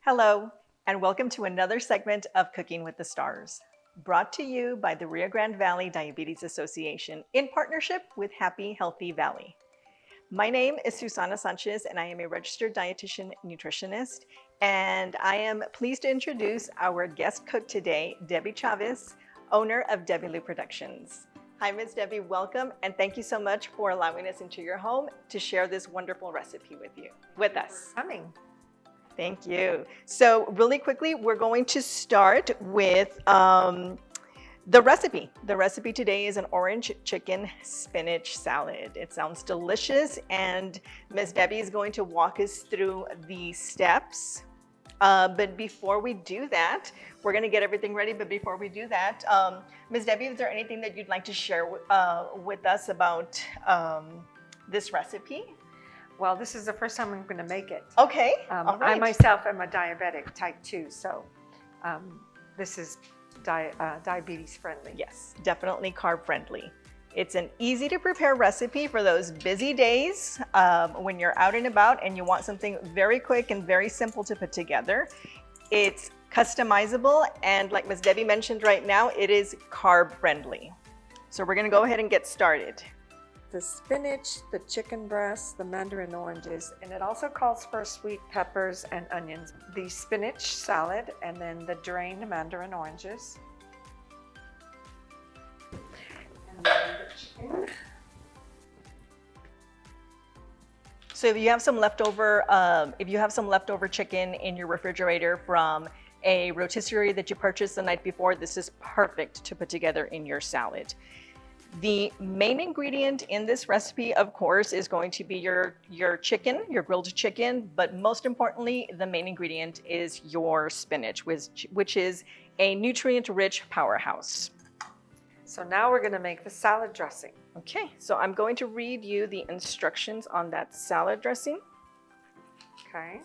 Hello, and welcome to another segment of Cooking with the Stars, brought to you by the Rio Grande Valley Diabetes Association in partnership with 𝗀𝗿𝗵𝗴𝗲. My name is Susana Sanchez, and I am a registered dietitian nutritionist, and I am pleased to introduce our guest cook today, Debi Chavez, owner of Debi Lou Productions. Hi, Ms. Debi, welcome, and thank you so much for allowing us into your home to share this wonderful recipe with us. Coming. Thank you. So really quickly, we're going to start with the recipe. The recipe today is an orange chicken spinach salad. It sounds delicious, and Ms. Debi is going to walk us through the steps. But before we do that, we're going to get everything ready. But before we do that, Ms. Debi, is there anything that you'd like to share with us about this recipe? Well, this is the first time I'm going to make it. Okay. All right. I myself am a diabetic, type 2, so this is diabetes friendly. Yes, definitely carb friendly. It's an easy to prepare recipe for those busy days when you're out and about and you want something very quick and very simple to put together. It's customizable, and like Ms. Debi mentioned right now, it is carb friendly. So we're going to go ahead and get started. The spinach, the chicken breast, the mandarin oranges, and it also calls for sweet peppers and onions. The spinach salad, and then the drained mandarin oranges. And then the chicken. So if you have some leftover, chicken in your refrigerator from a rotisserie that you purchased the night before, this is perfect to put together in your salad. The main ingredient in this recipe, of course, is going to be your chicken, your grilled chicken, but most importantly, the main ingredient is your spinach, which is a nutrient-rich powerhouse. So now we're going to make the salad dressing. Okay, so I'm going to read you the instructions on that salad dressing. Okay.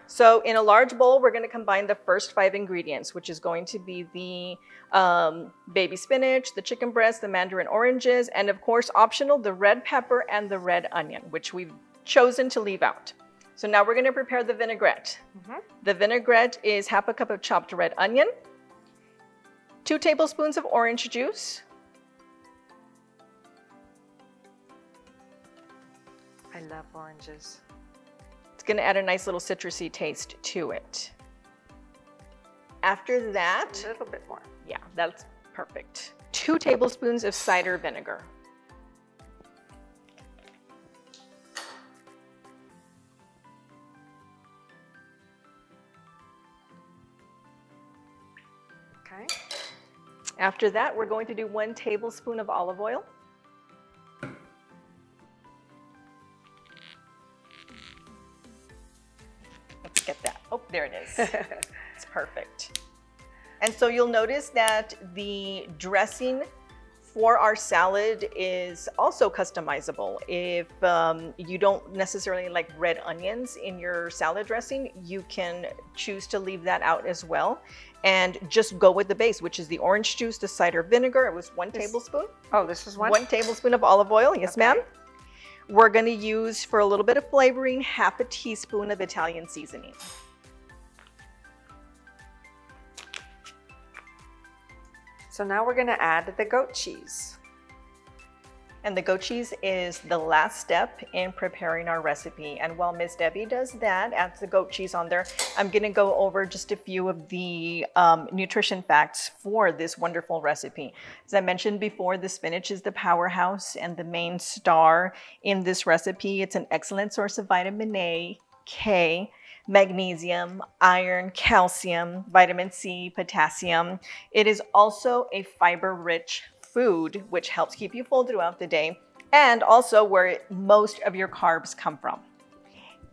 So in a large bowl, we're going to combine the first 5 ingredients, which is going to be the baby spinach, the chicken breast, the mandarin oranges, and of course, optional, the red pepper and the red onion, which we've chosen to leave out. So now we're going to prepare the vinaigrette. The vinaigrette is half a cup of chopped red onion, 2 tablespoons of orange juice, I love oranges. going to add a nice little citrusy taste to it. After that, A little bit more. yeah, that's perfect. 2 tablespoons of cider vinegar. Okay. After that, we're going to do 1 tablespoon of olive oil. Let's get that. Oh, there it is. It's perfect. And so you'll notice that the dressing for our salad is also customizable. If you don't necessarily like red onions in your salad dressing, you can choose to leave that out as well and just go with the base, which is the orange juice, the cider vinegar. It was 1 tablespoon. Oh, this is 1? 1 tablespoon of olive oil. Yes, ma'am. We're going to use, for a little bit of flavoring, half a teaspoon of Italian seasoning. So now we're going to add the goat cheese. And the goat cheese is the last step in preparing our recipe. And while Ms. Debi does that, adds the goat cheese on there, I'm going to go over just a few of the nutrition facts for this wonderful recipe. As I mentioned before, the spinach is the powerhouse and the main star in this recipe. It's an excellent source of vitamin A, K, magnesium, iron, calcium, vitamin C, potassium. It is also a fiber-rich food, which helps keep you full throughout the day, and also where most of your carbs come from.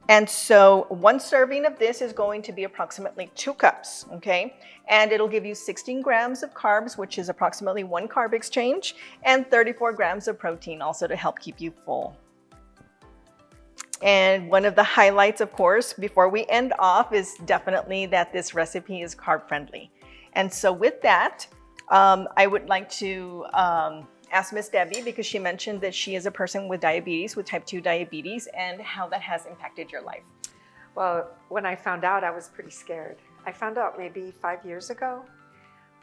And so 1 serving of this is going to be approximately 2 cups, okay? And it'll give you 16 grams of carbs, which is approximately 1 carb exchange, and 34 grams of protein also to help keep you full. And one of the highlights, of course, before we end off is definitely that this recipe is carb friendly. And so with that, I would like to ask Ms. Debi, because she mentioned that she is a person with diabetes, with type 2 diabetes, and how that has impacted your life. Well, when I found out, I was pretty scared. I found out maybe 5 years ago.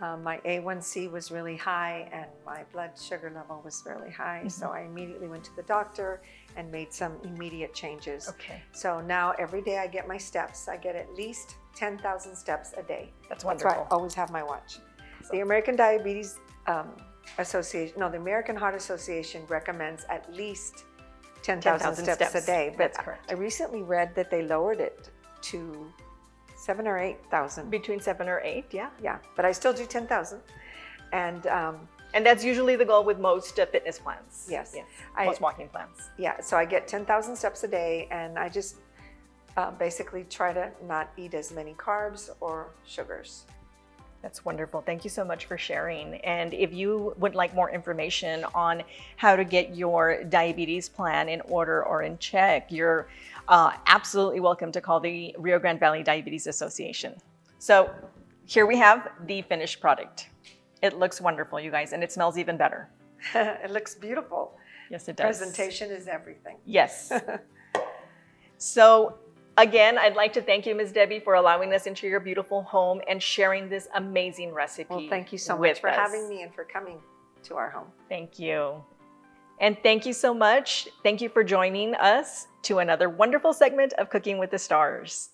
My A1C was really high and my blood sugar level was really high. So I immediately went to the doctor and made some immediate changes. Okay. So now every day I get my steps. I get at least 10,000 steps a day. That's wonderful. That's why I always have my watch. The American Diabetes Association, no, the American Heart Association recommends at least 10,000 steps a day. But That's correct. I recently read that they lowered it to 7,000 or 8,000. Between 7 or 8, yeah. Yeah, but I still do 10,000. And that's usually the goal with most fitness plans. Yes. Most walking plans. Yeah, so I get 10,000 steps a day, and I just basically try to not eat as many carbs or sugars. That's wonderful. Thank you so much for sharing. And if you would like more information on how to get your diabetes plan in order or in check, you're absolutely welcome to call the Rio Grande Valley Diabetes Association. So here we have the finished product. It looks wonderful, you guys, and it smells even better. It looks beautiful. Yes, it does. Presentation is everything. Yes. So again, I'd like to thank you, Ms. Debi, for allowing us into your beautiful home and sharing this amazing recipe. Well, thank you so with much for us. having me and for coming to our home. Thank you. And thank you so much. Thank you for joining us to another wonderful segment of Cooking with the Stars.